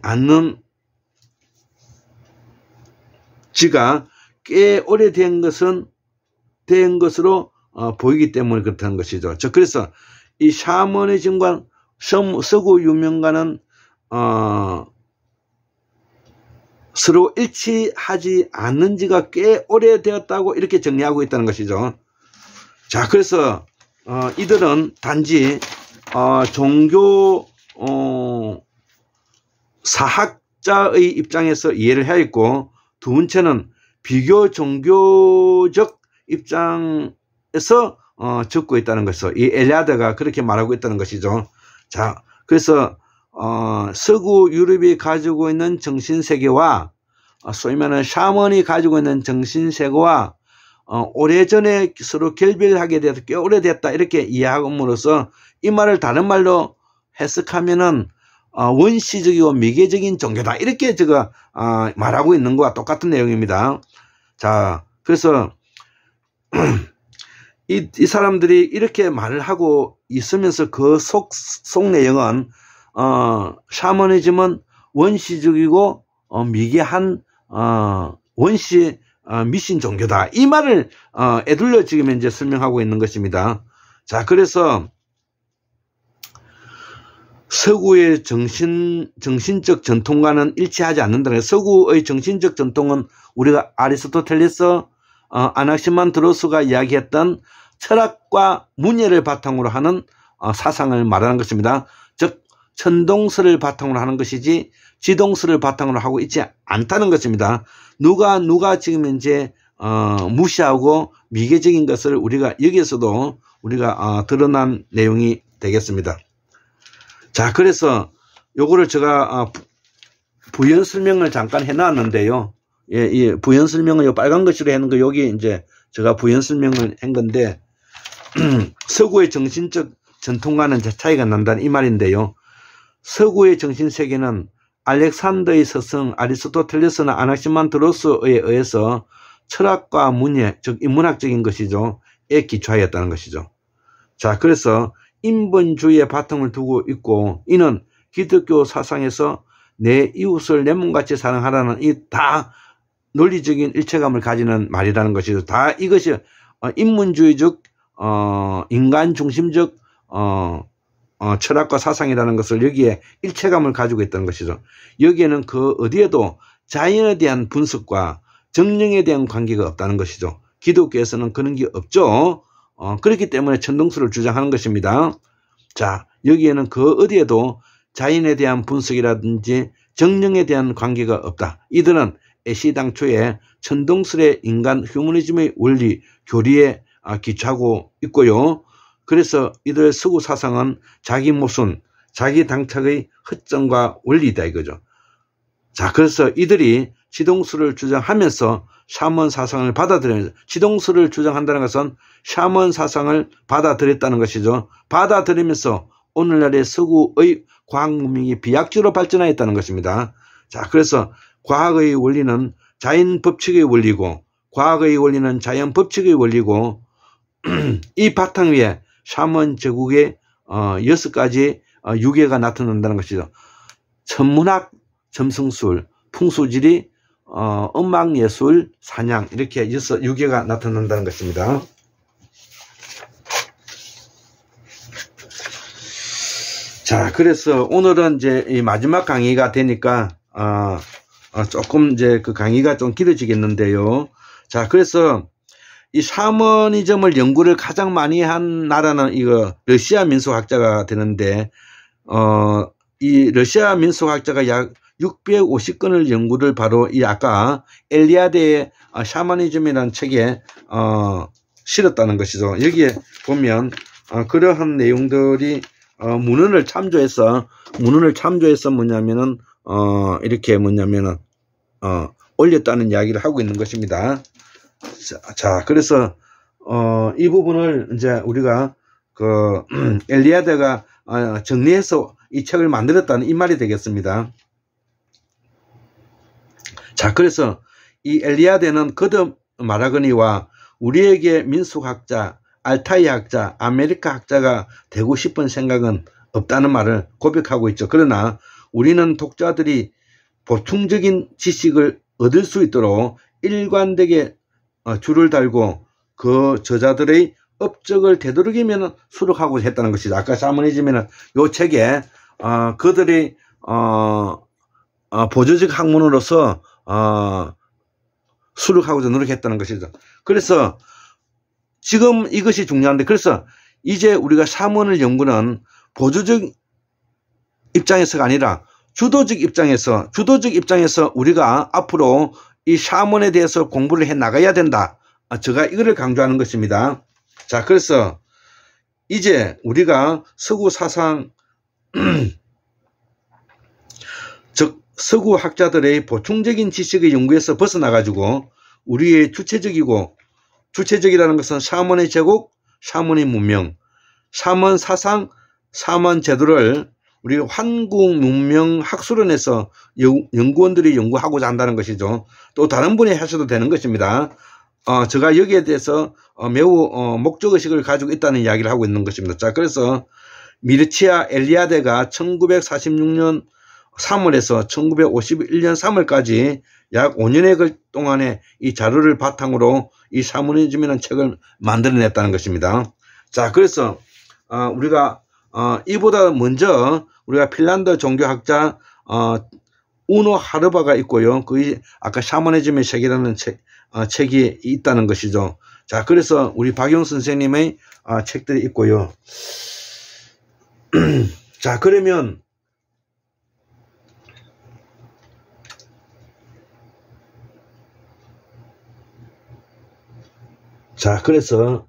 않는 지가 꽤 오래된 것으로 보이기 때문에 그렇다는 것이죠. 그래서 이 샤머니즘과 서구 유명가는 서로 일치하지 않는 지가 꽤 오래되었다고 이렇게 정리하고 있다는 것이죠. 자, 그래서 이들은 단지 종교 사학자의 입장에서 이해를 해야 있고, 두 번째는 비교 종교적 입장에서 적고 있다는 것이죠. 이 엘리아드가 그렇게 말하고 있다는 것이죠. 자, 그래서 서구 유럽이 가지고 있는 정신세계와 소위 말하는 샤먼이 가지고 있는 정신세계와 오래전에 서로 결별하게 되어서 꽤 오래됐다 이렇게 이해함으로써 이 말을 다른 말로 해석하면은 원시적이고 미개적인 종교다 이렇게 제가 말하고 있는 것과 똑같은 내용입니다. 자, 그래서 이 사람들이 이렇게 말을 하고 있으면서 그 속 내용은 샤머니즘은 원시적이고 미개한 미신 종교다 이 말을 애둘러 지금 이제 설명하고 있는 것입니다. 자, 그래서 서구의 정신적 전통과는 일치하지 않는다는 거예요. 서구의 정신적 전통은 우리가 아리스토텔레스, 아낙시만드로스가 이야기했던 철학과 문예를 바탕으로 하는 사상을 말하는 것입니다. 즉 천동설을 바탕으로 하는 것이지 지동설을 바탕으로 하고 있지 않다는 것입니다. 누가 지금 이제 무시하고 미개적인 것을 우리가 여기에서도 우리가 드러난 내용이 되겠습니다. 자, 그래서 요거를 제가 부연 설명을 잠깐 해놨는데요. 예, 이 부연 설명을 요 빨간 글씨로 해놓은 거 여기 이제 제가 부연 설명을 한 건데 서구의 정신적 전통과는 차이가 난다는 이 말인데요. 서구의 정신세계는 알렉산더의 스승 아리스토텔레스나 아낙시만드로스에 의해서 철학과 문예, 즉 인문학적인 것이죠. 에 기초하였다는 것이죠. 자, 그래서 인본주의의 바탕을 두고 있고, 이는 기독교 사상에서 내 이웃을 내 몸같이 사랑하라는 이 다 논리적인 일체감을 가지는 말이라는 것이죠. 다 이것이 인문주의적 인간 중심적 철학과 사상이라는 것을 여기에 일체감을 가지고 있다는 것이죠. 여기에는 그 어디에도 자연에 대한 분석과 정령에 대한 관계가 없다는 것이죠. 기독교에서는 그런 게 없죠. 그렇기 때문에 천동설을 주장하는 것입니다. 자, 여기에는 그 어디에도 자연에 대한 분석이라든지 정령에 대한 관계가 없다. 이들은 애시당초에 천동설의 인간 휴머니즘의 원리, 교리에 기초하고 있고요. 그래서 이들의 서구 사상은 자기 모순, 자기 당착의 허점과 원리다 이거죠. 자, 그래서 이들이 지동설을 주장하면서 샤먼 사상을 받아들여요. 지동설을 주장한다는 것은 샤먼 사상을 받아들였다는 것이죠. 받아들이면서 오늘날의 서구의 과학 문명이 비약적으로 발전하였다는 것입니다. 자, 그래서 과학의 원리는 자연 법칙의 원리고, 과학의 원리는 자연 법칙의 원리고, 이 바탕 위에 샤먼 제국의 6가지 유계가 나타난다는 것이죠. 천문학, 점성술, 풍수지리, 음악예술, 사냥 이렇게 6개가 나타난다는 것입니다. 자, 그래서 오늘은 이제 이 마지막 강의가 되니까, 조금 이제 그 강의가 좀 길어지겠는데요. 자, 그래서 이 샤머니즘을 연구를 가장 많이 한 나라는 이거 러시아 민속학자가 되는데, 이 러시아 민속학자가 약 650건을 연구를 바로 이 아까 엘리아드의 샤머니즘이라는 책에 실었다는 것이죠. 여기에 보면 그러한 내용들이 문헌을 참조해서 뭐냐면은 이렇게 뭐냐면은 올렸다는 이야기를 하고 있는 것입니다. 자, 그래서 이 부분을 이제 우리가 그 엘리아드가 정리해서 이 책을 만들었다는 이 말이 되겠습니다. 자, 그래서 이 엘리아드는 거듭 마라그니와 우리에게 민속학자, 알타이 학자, 아메리카 학자가 되고 싶은 생각은 없다는 말을 고백하고 있죠. 그러나 우리는 독자들이 보충적인 지식을 얻을 수 있도록 일관되게 줄을 달고 그 저자들의 업적을 되도록이면 수록하고자 했다는 것이죠. 아까 샤머니즘에는 요 책에 그들의 보조적 학문으로서 수록하고자 노력했다는 것이죠. 그래서 지금 이것이 중요한데, 그래서 이제 우리가 샤먼을 연구는 보조적 입장에서가 아니라 주도적 입장에서 우리가 앞으로 이 샤먼에 대해서 공부를 해 나가야 된다. 제가 이거를 강조하는 것입니다. 자, 그래서 이제 우리가 서구 사상 즉 서구 학자들의 보충적인 지식의 연구에서 벗어나가지고 우리의 주체적이라는 것은 샤먼의 제국, 샤먼의 문명, 샤먼 사상, 샤먼 제도를 우리 한국 문명 학술원에서 연구원들이 연구하고자 한다는 것이죠. 또 다른 분이 하셔도 되는 것입니다. 제가 여기에 대해서 매우 목적의식을 가지고 있다는 이야기를 하고 있는 것입니다. 자, 그래서 미르치아 엘리아데가 1946년 3월에서 1951년 3월까지 약 5년의 동안에 이 자료를 바탕으로 이 샤머니즘이라는 책을 만들어냈다는 것입니다. 자, 그래서 우리가 이보다 먼저 우리가 핀란드 종교학자 우노 하르바가 있고요. 그 아까 샤머니즘의 책이라는 책이 있다는 것이죠. 자, 그래서 우리 박용 선생님의 책들이 있고요. 자, 그러면 자, 그래서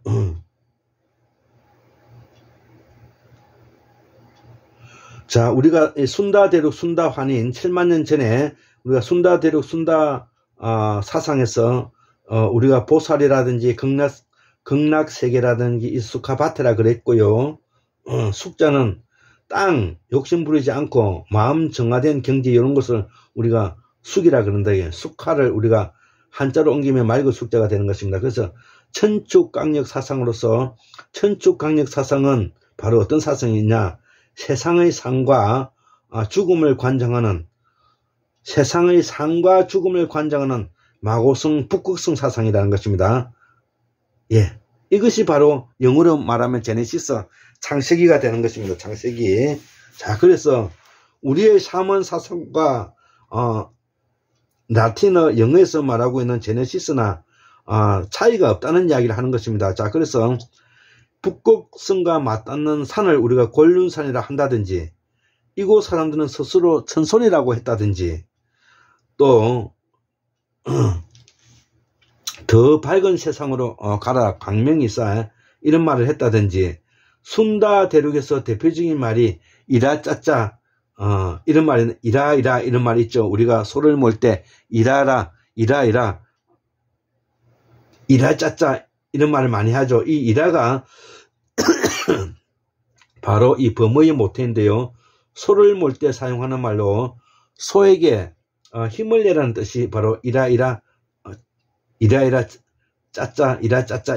자, 우리가 순다 대륙 순다 환인 7만 년 전에 우리가 순다 대륙 순다 사상에서 우리가 보살이라든지 극락 세계라든지 이 수카바테라 그랬고요. 숙자는 땅 욕심 부리지 않고 마음 정화된 경지 이런 것을 우리가 숙이라 그런다. 숙화를 우리가 한자로 옮기면 맑은 숙자가 되는 것입니다. 그래서 천축강력 사상으로서 천축강력 사상은 바로 어떤 사상이냐? 세상의 삶과 죽음을 관장하는 마고성 북극성 사상이라는 것입니다. 예, 이것이 바로 영어로 말하면 제네시스 창세기가 되는 것입니다. 창세기. 자, 그래서 우리의 샤먼 사상과 라틴어 영어에서 말하고 있는 제네시스나 차이가 없다는 이야기를 하는 것입니다. 자, 그래서 북극성과 맞닿는 산을 우리가 곤륜산이라 한다든지 이곳 사람들은 스스로 천손이라고 했다든지 또 더 밝은 세상으로 가라 광명이 쌓아 이런 말을 했다든지 순다 대륙에서 대표적인 말이 이라짜짜 이런 말이 이라 이런 말이 있죠. 우리가 소를 몰 때 이라라 이라짜짜 이런 말을 많이 하죠. 이 이라가 바로 이 범어의 모태인데요. 소를 몰 때 사용하는 말로 소에게 힘을 내라는 뜻이 바로 이라 짜짜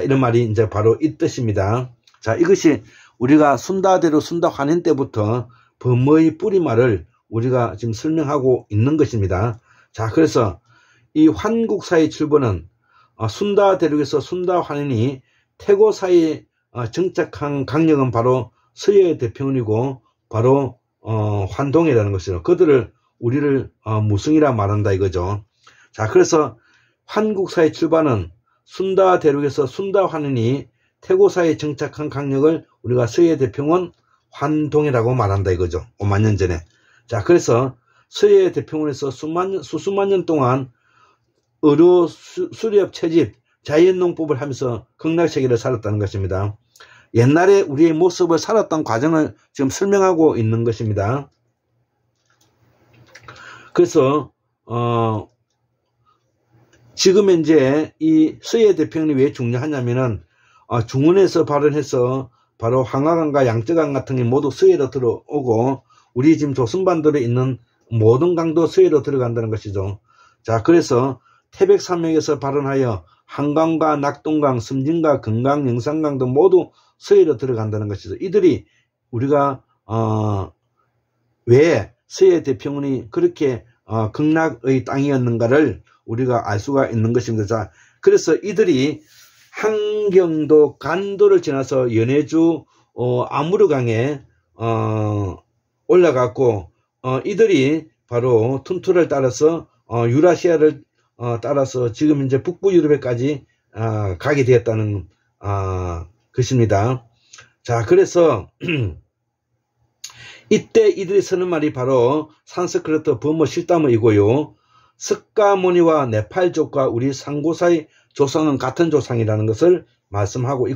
이런 말이 이제 바로 이 뜻입니다. 자, 이것이 우리가 순다대로 순다 환인 때부터 범어의 뿌리말을 우리가 지금 설명하고 있는 것입니다. 자, 그래서 이 환국사의 출본은 순다 대륙에서 순다 환인이 태고 사이에 정착한 강력은 바로 서예의 대표원이고 바로 환동이라는 것이죠. 그들을 우리를 무승이라 말한다 이거죠. 자, 그래서 환국사의 출발은 순다 대륙에서 순다 환인이 태고사에 정착한 강력을 우리가 서예 대평원 환동이라고 말한다 이거죠. 5만 년 전에. 자, 그래서 서예 대평원에서 수수만 년 동안 의료 수렵 채집 자연농법을 하면서 극락세계를 살았다는 것입니다. 옛날에 우리의 모습을 살았던 과정을 지금 설명하고 있는 것입니다. 그래서 지금 현재 이 서예 대평원이 왜 중요하냐면은 중원에서 발원해서 바로 황하강과 양쯔강 같은 게 모두 서예로 들어오고 우리 지금 조선반도에 있는 모든 강도 서예로 들어간다는 것이죠. 자, 그래서 태백산맥에서 발원하여 한강과 낙동강, 섬진강, 금강, 영산강도 모두 서예로 들어간다는 것이죠. 이들이 우리가 왜 서예 대평원이 그렇게 극락의 땅이었는가를 우리가 알 수가 있는 것입니다. 자, 그래서 이들이 한경도 간도를 지나서 연해주 아무르강에 올라갔고 이들이 바로 툰투를 따라서 유라시아를 따라서 지금 이제 북부 유럽에까지 가게 되었다는 것입니다. 자, 그래서 이때 이들이 쓰는 말이 바로 산스크리트 버머 실담어이고요. 석가모니와 네팔족과 우리 상고사의 조상은 같은 조상이라는 것을 말씀하고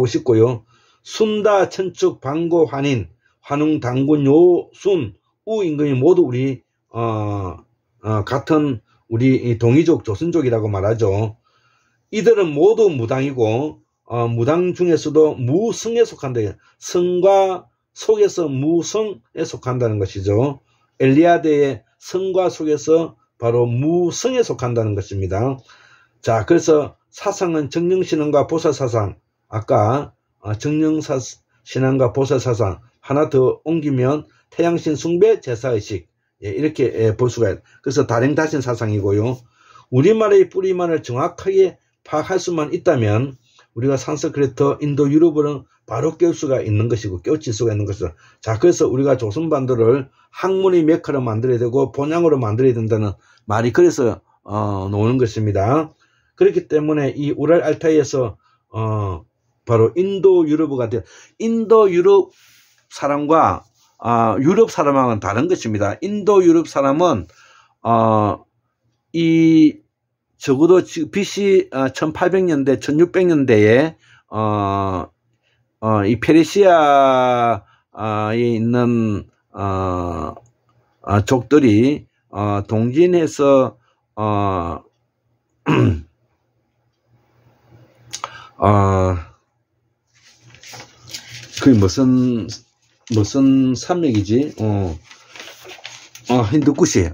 싶고요. 순다, 천축, 방고, 환인, 환웅, 당군, 요순, 우 임금이 모두 우리 같은 우리 동이족, 조선족이라고 말하죠. 이들은 모두 무당이고 무당 중에서도 무성에 속한다. 성과 속에서 무성에 속한다는 것이죠. 엘리아드의 성과 속에서 바로 무성에 속한다는 것입니다. 자, 그래서 사상은 정령신앙과 보살사상, 아까 정령신앙과 보살사상 하나 더 옮기면 태양신 숭배 제사의식, 이렇게 볼 수가 있어요. 그래서 다랭다신 사상이고요. 우리말의 뿌리만을 정확하게 파악할 수만 있다면 우리가 산스크리트, 인도, 유럽어는 바로 깨울 수가 있는 것이고 깨우칠 수가 있는 것이죠. 자, 그래서 우리가 조선반도를 학문의 메카로 만들어야 되고 본향으로 만들어야 된다는 말이 그래서 나오는 것입니다. 그렇기 때문에 이 우랄 알타이에서 바로 인도 유럽어가 되어 인도 유럽 사람과 유럽 사람하고는 다른 것입니다. 인도 유럽 사람은 적어도 BC 1800년대 1600년대에 이 페르시아에 있는 족들이 동진해서 그게 무슨 산맥이지? 힌두쿠시.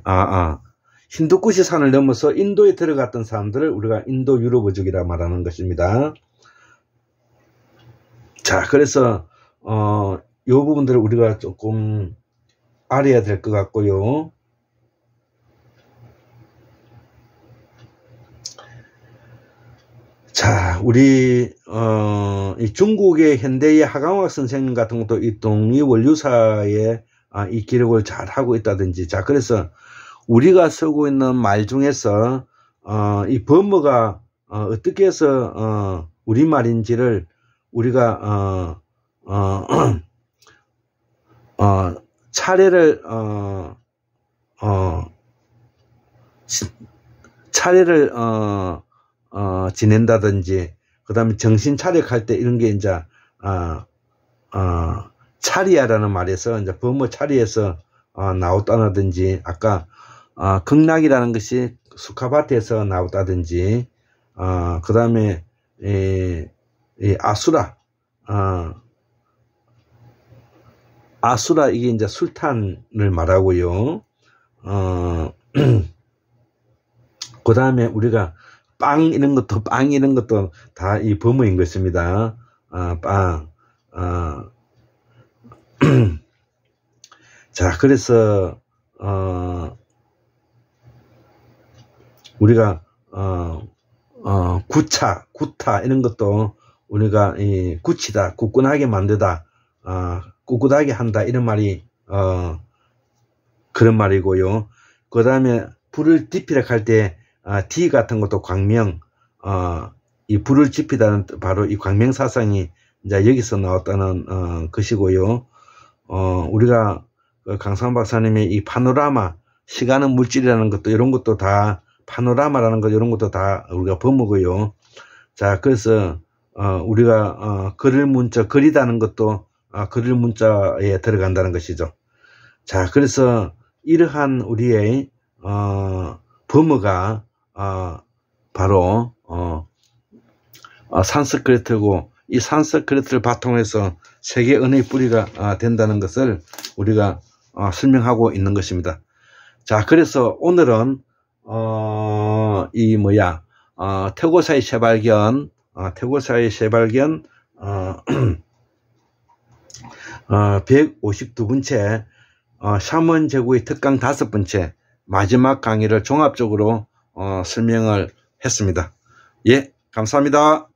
힌두쿠시 산을 넘어서 인도에 들어갔던 사람들을 우리가 인도 유럽어족이라 말하는 것입니다. 자, 그래서 이 부분들을 우리가 조금 알아야 될 것 같고요. 자, 우리 이 중국의 현대의 하강학 선생님 같은 것도 이 동의원류사에 이 기록을 잘 하고 있다든지. 자, 그래서 우리가 쓰고 있는 말 중에서 이 버머가 어떻게 해서 우리말인지를 우리가 차례를 지낸다든지, 그 다음에 정신 차력할 때 이런 게 이제 차리야라는 말에서 이제 버머 차리에서 나왔다든지, 아까 극락이라는 것이 수카바트에서 나왔다든지, 그 다음에 아수라 이게 이제 술탄을 말하고요. 그 다음에 우리가 빵 이런 것도 다 이 버머인 것입니다. 자, 그래서 우리가 구타 이런 것도 우리가 이 굳히다, 굳건하게 만들다, 꿋꿋하게 한다 이런 말이 그런 말이고요. 그 다음에 불을 지피라 할 때 D 같은 것도 광명, 이 불을 지피다는 바로 이 광명 사상이 이제 여기서 나왔다는 것이고요. 우리가 강상원 박사님의 이 파노라마, 시간은 물질이라는 것도 이런 것도 다 파노라마라는 것 이런 것도 다 우리가 버무고요. 자, 그래서 우리가 글을 문자, 글이다는 것도 글을 문자에 들어간다는 것이죠. 자, 그래서 이러한 우리의 범어가 바로 산스크리트고, 이 산스크리트를 바탕해서 세계 언어의 뿌리가 된다는 것을 우리가 설명하고 있는 것입니다. 자, 그래서 오늘은 태고사의 재발견, 태고사의 재발견 152번째, 샤먼 제국의 특강 5번째 마지막 강의를 종합적으로 설명을 했습니다. 예, 감사합니다.